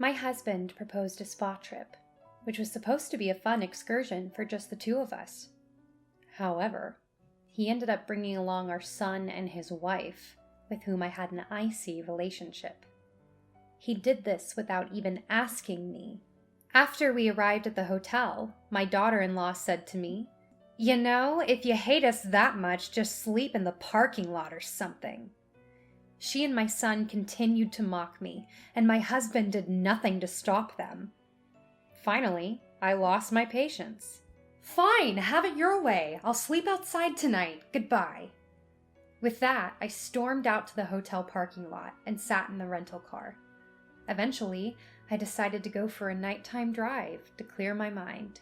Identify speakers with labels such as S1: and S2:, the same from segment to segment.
S1: My husband proposed a spa trip, which was supposed to be a fun excursion for just the two of us. However, he ended up bringing along our son and his wife, with whom I had an icy relationship. He did this without even asking me. After we arrived at the hotel, my daughter-in-law said to me, "You know, if you hate us that much, just sleep in the parking lot or something." She and my son continued to mock me, and my husband did nothing to stop them. Finally, I lost my patience. "Fine, have it your way. I'll sleep outside tonight. Goodbye." With that, I stormed out to the hotel parking lot and sat in the rental car. Eventually, I decided to go for a nighttime drive to clear my mind.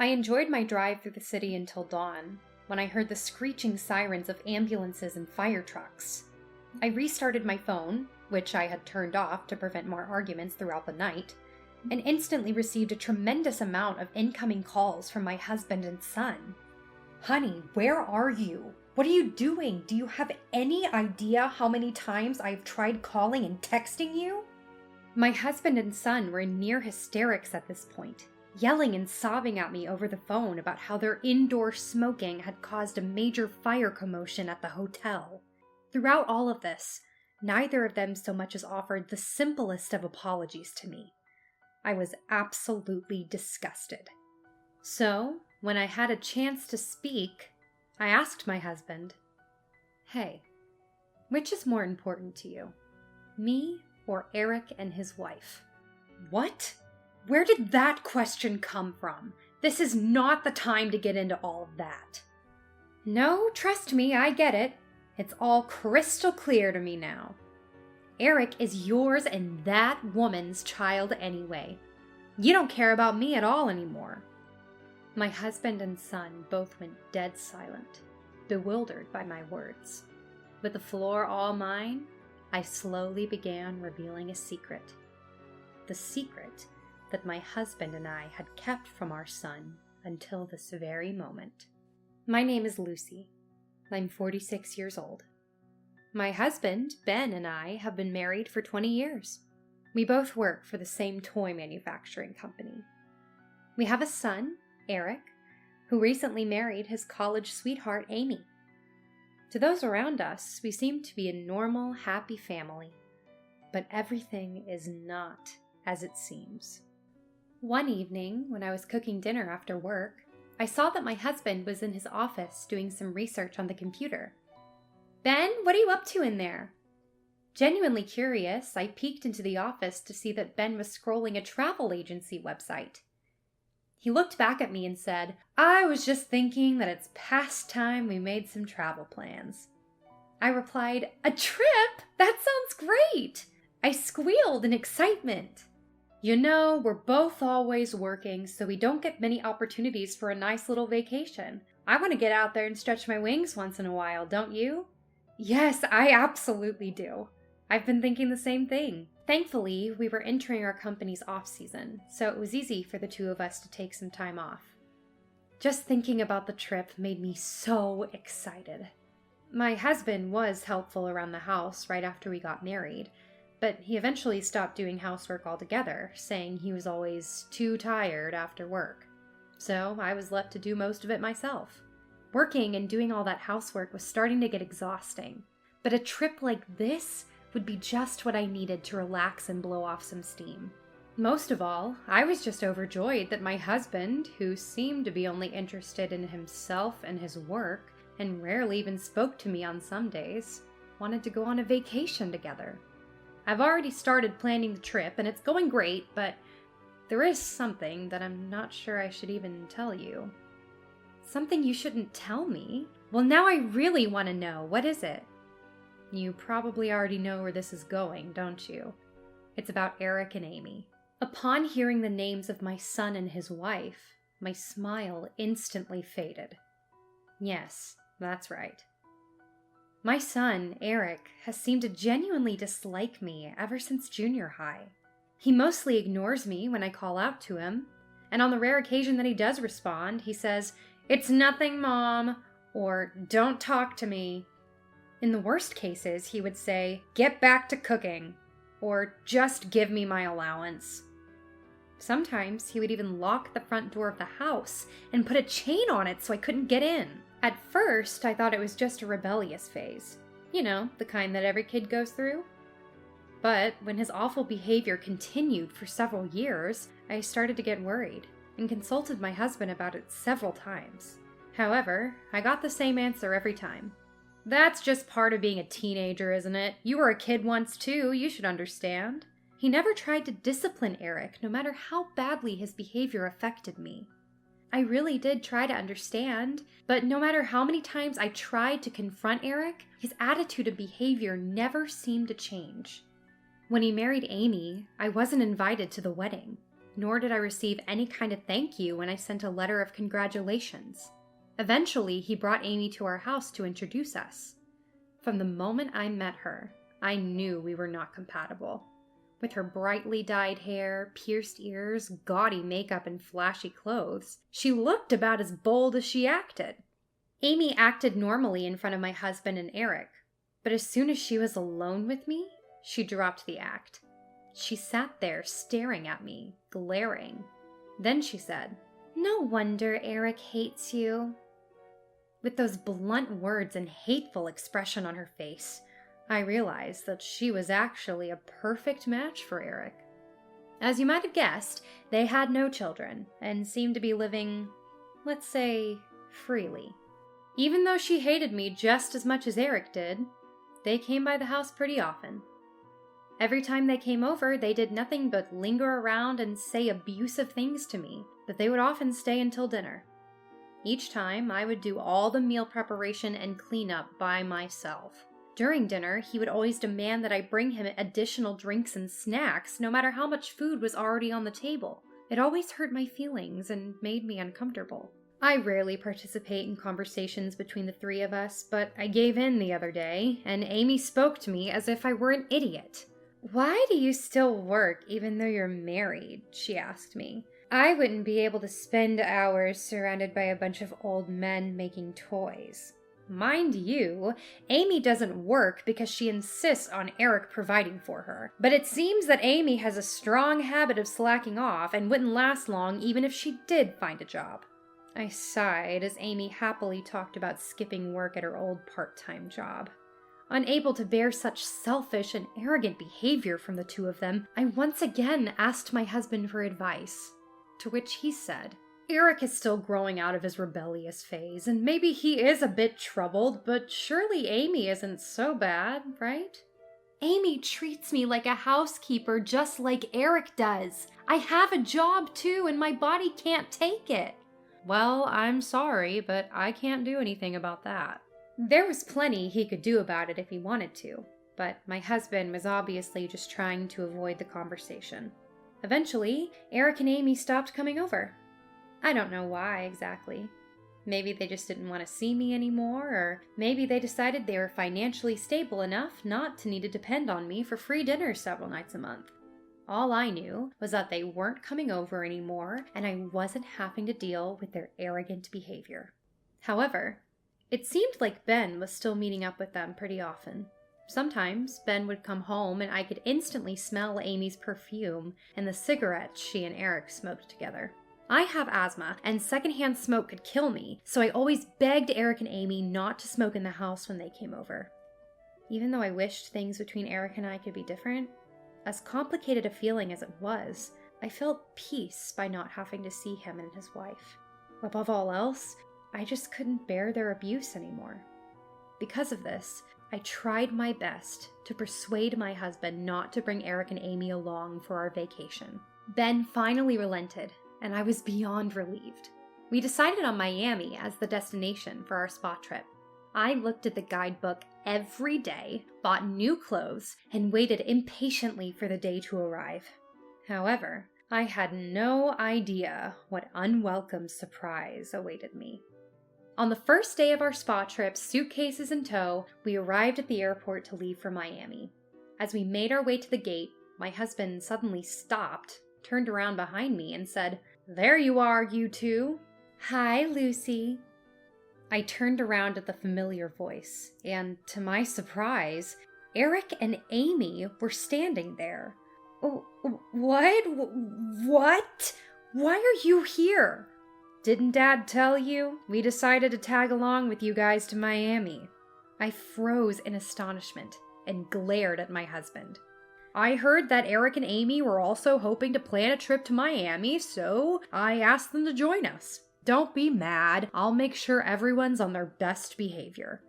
S1: I enjoyed my drive through the city until dawn, when I heard the screeching sirens of ambulances and fire trucks. I restarted my phone, which I had turned off to prevent more arguments throughout the night, and instantly received a tremendous amount of incoming calls from my husband and son. "Honey, where are you? What are you doing? Do you have any idea how many times I've tried calling and texting you?" My husband and son were in near hysterics at this point, yelling and sobbing at me over the phone about how their indoor smoking had caused a major fire commotion at the hotel. Throughout all of this, neither of them so much as offered the simplest of apologies to me. I was absolutely disgusted. So, when I had a chance to speak, I asked my husband, "Hey, which is more important to you, me or Eric and his wife?" "What? Where did that question come from? This is not the time to get into all of that." "No, trust me, I get it. It's all crystal clear to me now. Eric is yours and that woman's child anyway. You don't care about me at all anymore." My husband and son both went dead silent, bewildered by my words. With the floor all mine, I slowly began revealing a secret. The secret that my husband and I had kept from our son until this very moment. My name is Lucy. I'm 46 years old. My husband, Ben, and I have been married for 20 years. We both work for the same toy manufacturing company. We have a son, Eric, who recently married his college sweetheart, Amy. To those around us, we seem to be a normal, happy family, but everything is not as it seems. One evening, when I was cooking dinner after work, I saw that my husband was in his office doing some research on the computer. "Ben, what are you up to in there?" Genuinely curious, I peeked into the office to see that Ben was scrolling a travel agency website. He looked back at me and said, "I was just thinking that it's past time we made some travel plans." I replied, "A trip? That sounds great!" I squealed in excitement. "You know, we're both always working, so we don't get many opportunities for a nice little vacation. I want to get out there and stretch my wings once in a while, don't you?" "Yes, I absolutely do. I've been thinking the same thing." Thankfully, we were entering our company's off-season, so it was easy for the two of us to take some time off. Just thinking about the trip made me so excited. My husband was helpful around the house right after we got married, but he eventually stopped doing housework altogether, saying he was always too tired after work. So I was left to do most of it myself. Working and doing all that housework was starting to get exhausting, but a trip like this would be just what I needed to relax and blow off some steam. Most of all, I was just overjoyed that my husband, who seemed to be only interested in himself and his work, and rarely even spoke to me on some days, wanted to go on a vacation together. I've already started planning the trip, and it's going great, but there is something that I'm not sure I should even tell you. Something you shouldn't tell me? Well, now I really want to know. What is it? You probably already know where this is going, don't you? It's about Eric and Amy. Upon hearing the names of my son and his wife, my smile instantly faded. Yes, that's right. My son, Eric, has seemed to genuinely dislike me ever since junior high. He mostly ignores me when I call out to him, and on the rare occasion that he does respond, he says, "It's nothing, Mom," or "Don't talk to me." In the worst cases, he would say, "Get back to cooking." or just give me my allowance. Sometimes he would even lock the front door of the house and put a chain on it so I couldn't get in. At first, I thought it was just a rebellious phase. You know, the kind that every kid goes through. But when his awful behavior continued for several years, I started to get worried and consulted my husband about it several times. However, I got the same answer every time. That's just part of being a teenager, isn't it? You were a kid once too, you should understand. He never tried to discipline Eric, no matter how badly his behavior affected me. I really did try to understand, but no matter how many times I tried to confront Eric, his attitude and behavior never seemed to change. When he married Amy, I wasn't invited to the wedding, nor did I receive any kind of thank you when I sent a letter of congratulations. Eventually, he brought Amy to our house to introduce us. From the moment I met her, I knew we were not compatible. With her brightly dyed hair, pierced ears, gaudy makeup, and flashy clothes, she looked about as bold as she acted. Amy acted normally in front of my husband and Eric, but as soon as she was alone with me, she dropped the act. She sat there staring at me, glaring. Then she said, "No wonder Eric hates you." With those blunt words and hateful expression on her face, I realized that she was actually a perfect match for Eric. As you might have guessed, they had no children and seemed to be living, let's say, freely. Even though she hated me just as much as Eric did, they came by the house pretty often. Every time they came over, they did nothing but linger around and say abusive things to me, but they would often stay until dinner. Each time, I would do all the meal preparation and cleanup by myself. During dinner, he would always demand that I bring him additional drinks and snacks, no matter how much food was already on the table. It always hurt my feelings and made me uncomfortable. I rarely participate in conversations between the three of us, but I gave in the other day, and Amy spoke to me as if I were an idiot. "Why do you still work even though you're married?" she asked me. "I wouldn't be able to spend hours surrounded by a bunch of old men making toys." Mind you, Amy doesn't work because she insists on Eric providing for her. But it seems that Amy has a strong habit of slacking off and wouldn't last long even if she did find a job. I sighed as Amy happily talked about skipping work at her old part-time job. Unable to bear such selfish and arrogant behavior from the two of them, I once again asked my husband for advice, to which he said, "Eric is still growing out of his rebellious phase, and maybe he is a bit troubled, but surely Amy isn't so bad, right?" "Amy treats me like a housekeeper just like Eric does. I have a job too, and my body can't take it." "Well, I'm sorry, but I can't do anything about that." There was plenty he could do about it if he wanted to, but my husband was obviously just trying to avoid the conversation. Eventually, Eric and Amy stopped coming over. I don't know why exactly. Maybe they just didn't want to see me anymore, or maybe they decided they were financially stable enough not to need to depend on me for free dinners several nights a month. All I knew was that they weren't coming over anymore, and I wasn't having to deal with their arrogant behavior. However, it seemed like Ben was still meeting up with them pretty often. Sometimes Ben would come home and I could instantly smell Amy's perfume and the cigarettes she and Eric smoked together. I have asthma, and secondhand smoke could kill me, so I always begged Eric and Amy not to smoke in the house when they came over. Even though I wished things between Eric and I could be different, as complicated a feeling as it was, I felt peace by not having to see him and his wife. Above all else, I just couldn't bear their abuse anymore. Because of this, I tried my best to persuade my husband not to bring Eric and Amy along for our vacation. Ben finally relented, and I was beyond relieved. We decided on Miami as the destination for our spa trip. I looked at the guidebook every day, bought new clothes, and waited impatiently for the day to arrive. However, I had no idea what unwelcome surprise awaited me. On the first day of our spa trip, suitcases in tow, we arrived at the airport to leave for Miami. As we made our way to the gate, my husband suddenly stopped, turned around behind me, and said, "There you are, you two." "Hi, Lucy." I turned around at the familiar voice, and to my surprise, Eric and Amy were standing there. What? What? Why are you here? Didn't Dad tell you? We decided to tag along with you guys to Miami. I froze in astonishment and glared at my husband. I heard that Eric and Amy were also hoping to plan a trip to Miami, so I asked them to join us. Don't be mad. I'll make sure everyone's on their best behavior.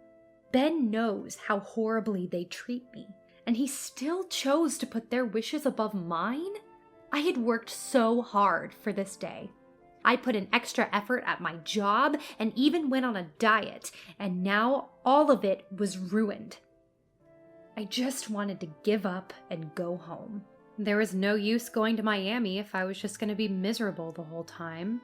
S1: Ben knows how horribly they treat me, and he still chose to put their wishes above mine? I had worked so hard for this day. I put an extra effort at my job and even went on a diet, and now all of it was ruined. I just wanted to give up and go home. There was no use going to Miami if I was just going to be miserable the whole time.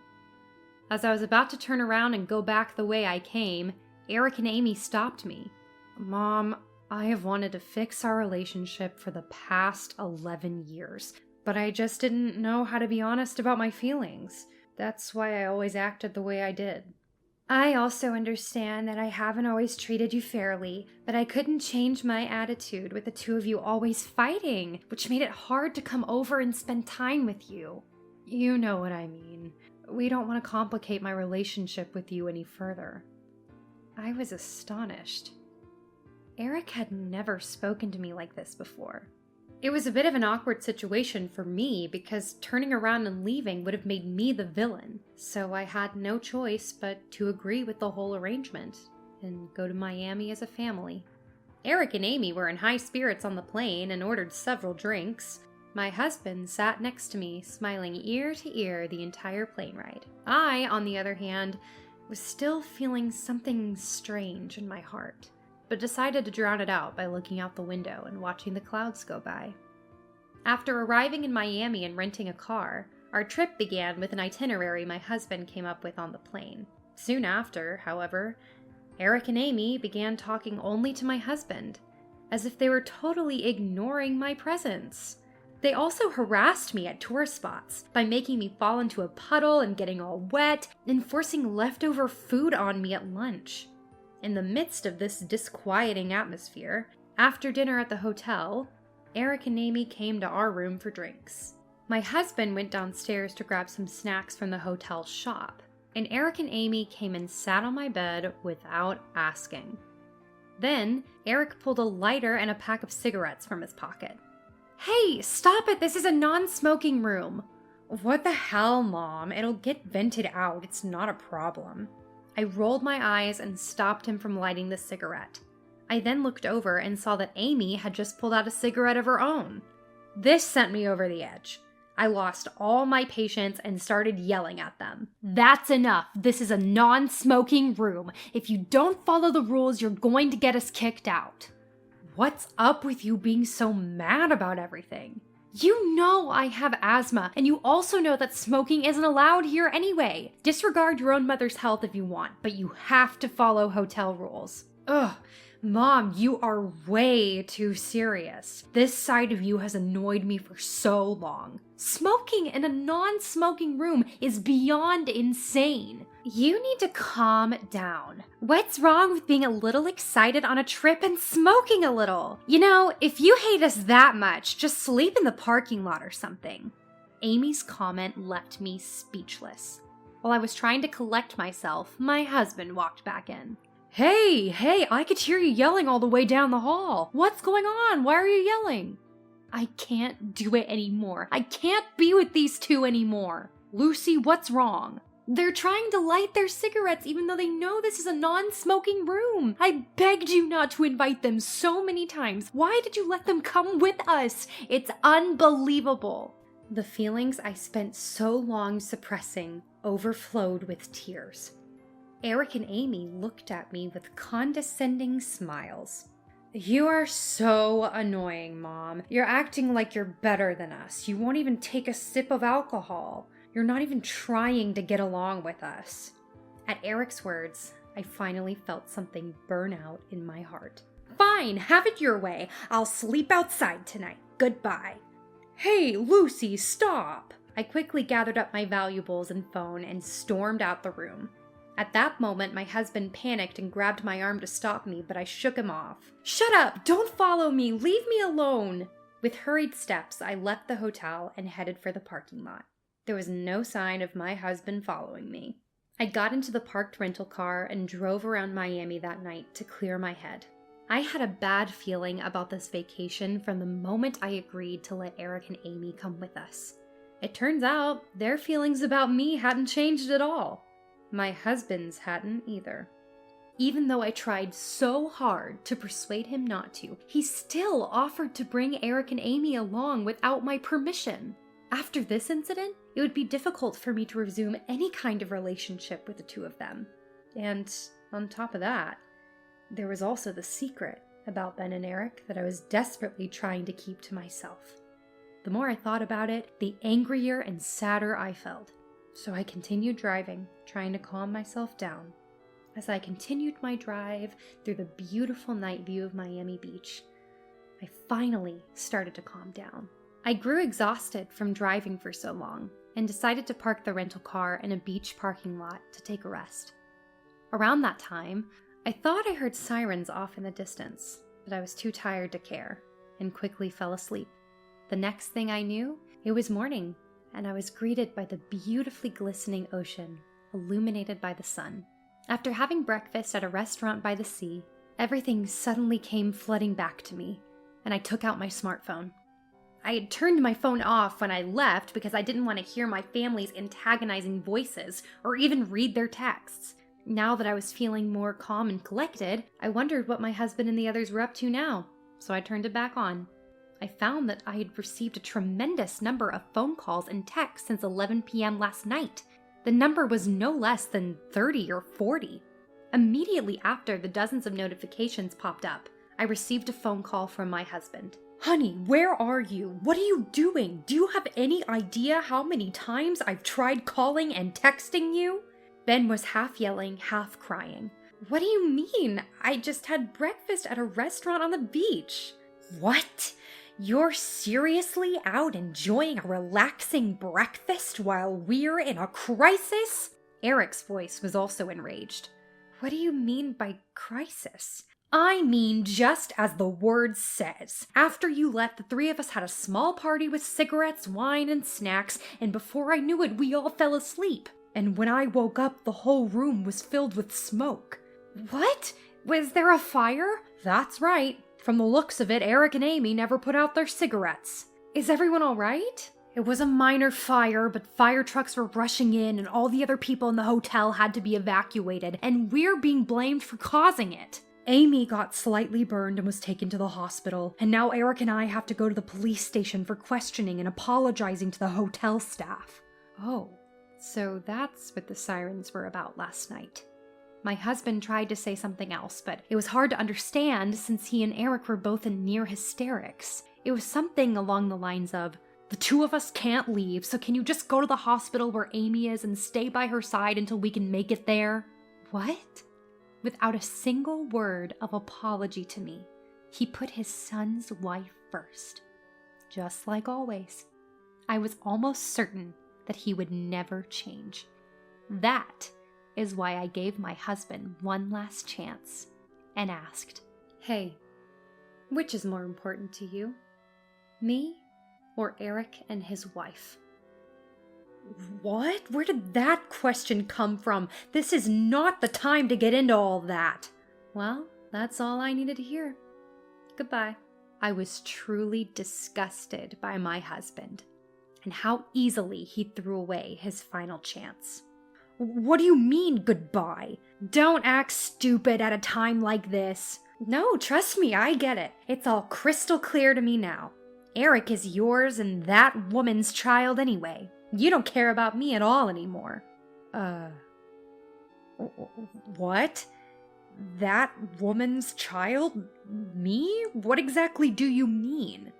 S1: As I was about to turn around and go back the way I came, Eric and Amy stopped me. Mom, I have wanted to fix our relationship for the past 11 years, but I just didn't know how to be honest about my feelings. That's why I always acted the way I did. I also understand that I haven't always treated you fairly, but I couldn't change my attitude with the two of you always fighting, which made it hard to come over and spend time with you. You know what I mean. We don't want to complicate my relationship with you any further. I was astonished. Eric had never spoken to me like this before. It was a bit of an awkward situation for me because turning around and leaving would have made me the villain, so I had no choice but to agree with the whole arrangement and go to Miami as a family. Eric and Amy were in high spirits on the plane and ordered several drinks. My husband sat next to me, smiling ear to ear the entire plane ride. I, on the other hand, was still feeling something strange in my heart, but decided to drown it out by looking out the window and watching the clouds go by. After arriving in Miami and renting a car, our trip began with an itinerary my husband came up with on the plane. Soon after, however, Eric and Amy began talking only to my husband, as if they were totally ignoring my presence. They also harassed me at tourist spots by making me fall into a puddle and getting all wet, and forcing leftover food on me at lunch. In the midst of this disquieting atmosphere, after dinner at the hotel, Eric and Amy came to our room for drinks. My husband went downstairs to grab some snacks from the hotel shop, and Eric and Amy came and sat on my bed without asking. Then, Eric pulled a lighter and a pack of cigarettes from his pocket. Hey, stop it! This is a non-smoking room! What the hell, Mom? It'll get vented out. It's not a problem. I rolled my eyes and stopped him from lighting the cigarette. I then looked over and saw that Amy had just pulled out a cigarette of her own. This sent me over the edge. I lost all my patience and started yelling at them. That's enough. This is a non-smoking room. If you don't follow the rules, you're going to get us kicked out. What's up with you being so mad about everything? You know I have asthma, and you also know that smoking isn't allowed here anyway. Disregard your own mother's health if you want, but you have to follow hotel rules. Ugh, Mom, you are way too serious. This side of you has annoyed me for so long. Smoking in a non-smoking room is beyond insane. You need to calm down. What's wrong with being a little excited on a trip and smoking a little? You know, if you hate us that much, just sleep in the parking lot or something. Amy's comment left me speechless. While I was trying to collect myself, my husband walked back in. Hey, I could hear you yelling all the way down the hall. What's going on? Why are you yelling? I can't do it anymore. I can't be with these two anymore. Lucy, what's wrong? They're trying to light their cigarettes even though they know this is a non-smoking room. I begged you not to invite them so many times. Why did you let them come with us? It's unbelievable. The feelings I spent so long suppressing overflowed with tears. Eric and Amy looked at me with condescending smiles. You are so annoying, Mom. You're acting like you're better than us. You won't even take a sip of alcohol. You're not even trying to get along with us. At Eric's words, I finally felt something burn out in my heart. Fine, have it your way. I'll sleep outside tonight. Goodbye. Hey, Lucy, stop! I quickly gathered up my valuables and phone and stormed out the room. At that moment, my husband panicked and grabbed my arm to stop me, but I shook him off. "Shut up! Don't follow me! Leave me alone!" With hurried steps, I left the hotel and headed for the parking lot. There was no sign of my husband following me. I got into the parked rental car and drove around Miami that night to clear my head. I had a bad feeling about this vacation from the moment I agreed to let Eric and Amy come with us. It turns out their feelings about me hadn't changed at all. My husband's hadn't either. Even though I tried so hard to persuade him not to, he still offered to bring Eric and Amy along without my permission. After this incident, it would be difficult for me to resume any kind of relationship with the two of them. And on top of that, there was also the secret about Ben and Eric that I was desperately trying to keep to myself. The more I thought about it, the angrier and sadder I felt. So I continued driving, trying to calm myself down. As I continued my drive through the beautiful night view of Miami Beach, I finally started to calm down. I grew exhausted from driving for so long and decided to park the rental car in a beach parking lot to take a rest. Around that time, I thought I heard sirens off in the distance, but I was too tired to care and quickly fell asleep. The next thing I knew, it was morning, and I was greeted by the beautifully glistening ocean, illuminated by the sun. After having breakfast at a restaurant by the sea, everything suddenly came flooding back to me, and I took out my smartphone. I had turned my phone off when I left because I didn't want to hear my family's antagonizing voices or even read their texts. Now that I was feeling more calm and collected, I wondered what my husband and the others were up to now, so I turned it back on. I found that I had received a tremendous number of phone calls and texts since 11 p.m. last night. The number was no less than 30 or 40. Immediately after the dozens of notifications popped up, I received a phone call from my husband. "Honey, where are you? What are you doing? Do you have any idea how many times I've tried calling and texting you?" Ben was half yelling, half crying. "What do you mean? I just had breakfast at a restaurant on the beach." "What? You're seriously out enjoying a relaxing breakfast while we're in a crisis?" Eric's voice was also enraged. "What do you mean by crisis?" "I mean just as the word says. After you left, the three of us had a small party with cigarettes, wine, and snacks, and before I knew it, we all fell asleep. And when I woke up, the whole room was filled with smoke." "What? Was there a fire?" "That's right. From the looks of it, Eric and Amy never put out their cigarettes." "Is everyone all right?" "It was a minor fire, but fire trucks were rushing in and all the other people in the hotel had to be evacuated, and we're being blamed for causing it. Amy got slightly burned and was taken to the hospital, and now Eric and I have to go to the police station for questioning and apologizing to the hotel staff." Oh, so that's what the sirens were about last night. My husband tried to say something else, but it was hard to understand since he and Eric were both in near hysterics. It was something along the lines of, "The two of us can't leave, so can you just go to the hospital where Amy is and stay by her side until we can make it there?" What? Without a single word of apology to me, he put his son's wife first. Just like always. I was almost certain that he would never change. That is why I gave my husband one last chance and asked, "Hey, which is more important to you? Me or Eric and his wife?" "What? Where did that question come from? This is not the time to get into all that." "Well, that's all I needed to hear. Goodbye." I was truly disgusted by my husband and how easily he threw away his final chance. "What do you mean, goodbye? Don't act stupid at a time like this." "No, trust me, I get it. It's all crystal clear to me now. Eric is yours and that woman's child anyway. You don't care about me at all anymore." What? That woman's child? Me? What exactly do you mean?"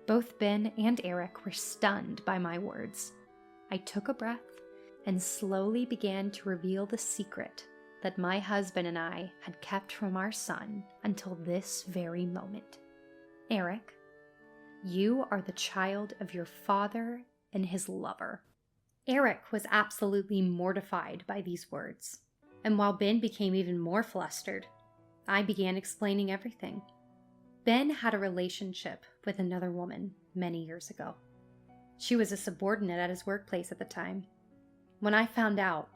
S1: Both Ben and Eric were stunned by my words. I took a breath and slowly began to reveal the secret that my husband and I had kept from our son until this very moment. "Eric, you are the child of your father and his lover." Eric was absolutely mortified by these words. And while Ben became even more flustered, I began explaining everything. Ben had a relationship with another woman many years ago. She was a subordinate at his workplace at the time. When I found out,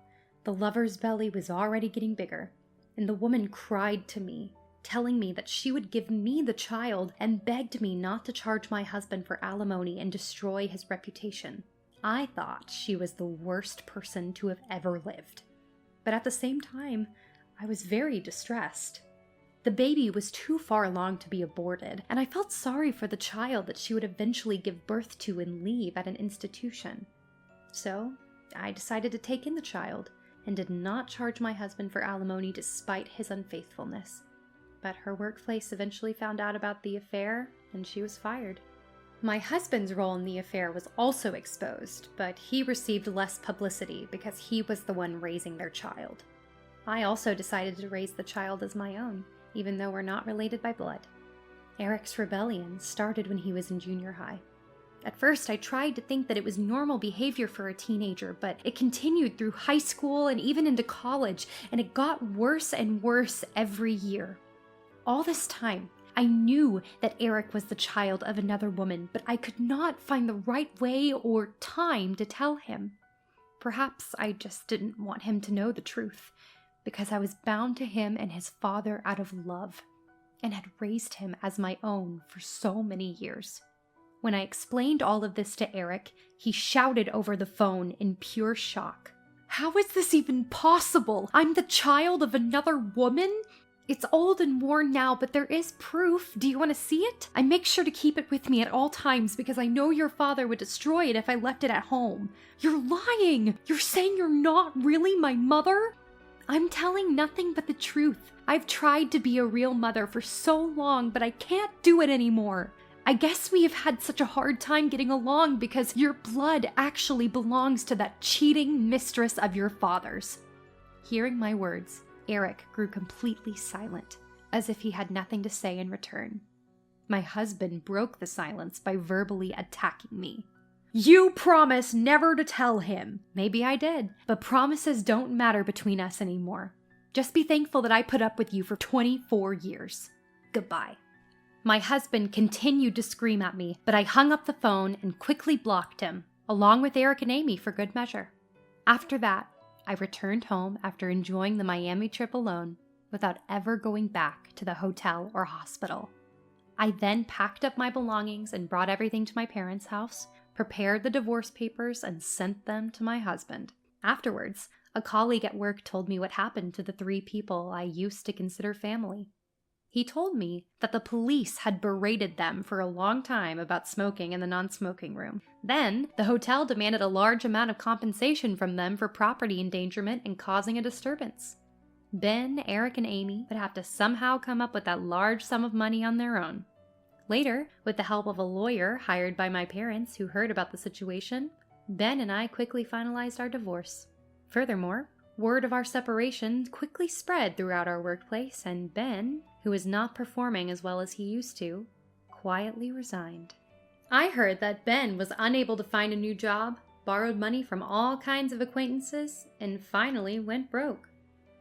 S1: the lover's belly was already getting bigger, and the woman cried to me, telling me that she would give me the child and begged me not to charge my husband for alimony and destroy his reputation. I thought she was the worst person to have ever lived. But at the same time, I was very distressed. The baby was too far along to be aborted, and I felt sorry for the child that she would eventually give birth to and leave at an institution. So, I decided to take in the child and did not charge my husband for alimony despite his unfaithfulness. But her workplace eventually found out about the affair, and she was fired. My husband's role in the affair was also exposed, but he received less publicity because he was the one raising their child. I also decided to raise the child as my own, even though we're not related by blood. Eric's rebellion started when he was in junior high. At first, I tried to think that it was normal behavior for a teenager, but it continued through high school and even into college, and it got worse and worse every year. All this time, I knew that Eric was the child of another woman, but I could not find the right way or time to tell him. Perhaps I just didn't want him to know the truth, because I was bound to him and his father out of love, and had raised him as my own for so many years. When I explained all of this to Eric, he shouted over the phone in pure shock. "How is this even possible? I'm the child of another woman? It's old and worn now, but there is proof. Do you want to see it? I make sure to keep it with me at all times because I know your father would destroy it if I left it at home. You're lying! You're saying you're not really my mother?" "I'm telling nothing but the truth. I've tried to be a real mother for so long, but I can't do it anymore. I guess we have had such a hard time getting along because your blood actually belongs to that cheating mistress of your father's." Hearing my words, Eric grew completely silent, as if he had nothing to say in return. My husband broke the silence by verbally attacking me. "You promised never to tell him." "Maybe I did, but promises don't matter between us anymore. Just be thankful that I put up with you for 24 years. Goodbye." My husband continued to scream at me, but I hung up the phone and quickly blocked him, along with Eric and Amy for good measure. After that, I returned home after enjoying the Miami trip alone without ever going back to the hotel or hospital. I then packed up my belongings and brought everything to my parents' house, prepared the divorce papers, and sent them to my husband. Afterwards, a colleague at work told me what happened to the 3 people I used to consider family. He told me that the police had berated them for a long time about smoking in the non-smoking room. Then, the hotel demanded a large amount of compensation from them for property endangerment and causing a disturbance. Ben, Eric, and Amy would have to somehow come up with that large sum of money on their own. Later, with the help of a lawyer hired by my parents who heard about the situation, Ben and I quickly finalized our divorce. Furthermore, word of our separation quickly spread throughout our workplace, and Ben, who was not performing as well as he used to, quietly resigned. I heard that Ben was unable to find a new job, borrowed money from all kinds of acquaintances, and finally went broke.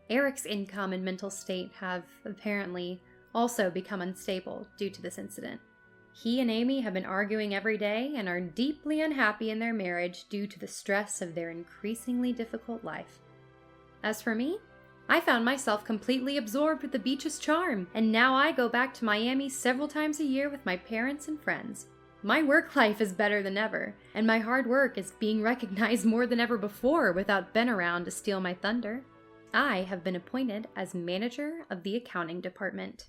S1: Eric's income and mental state have, apparently, also become unstable due to this incident. He and Amy have been arguing every day and are deeply unhappy in their marriage due to the stress of their increasingly difficult life. As for me, I found myself completely absorbed with the beach's charm, and now I go back to Miami several times a year with my parents and friends. My work life is better than ever, and my hard work is being recognized more than ever before without Ben around to steal my thunder. I have been appointed as manager of the accounting department.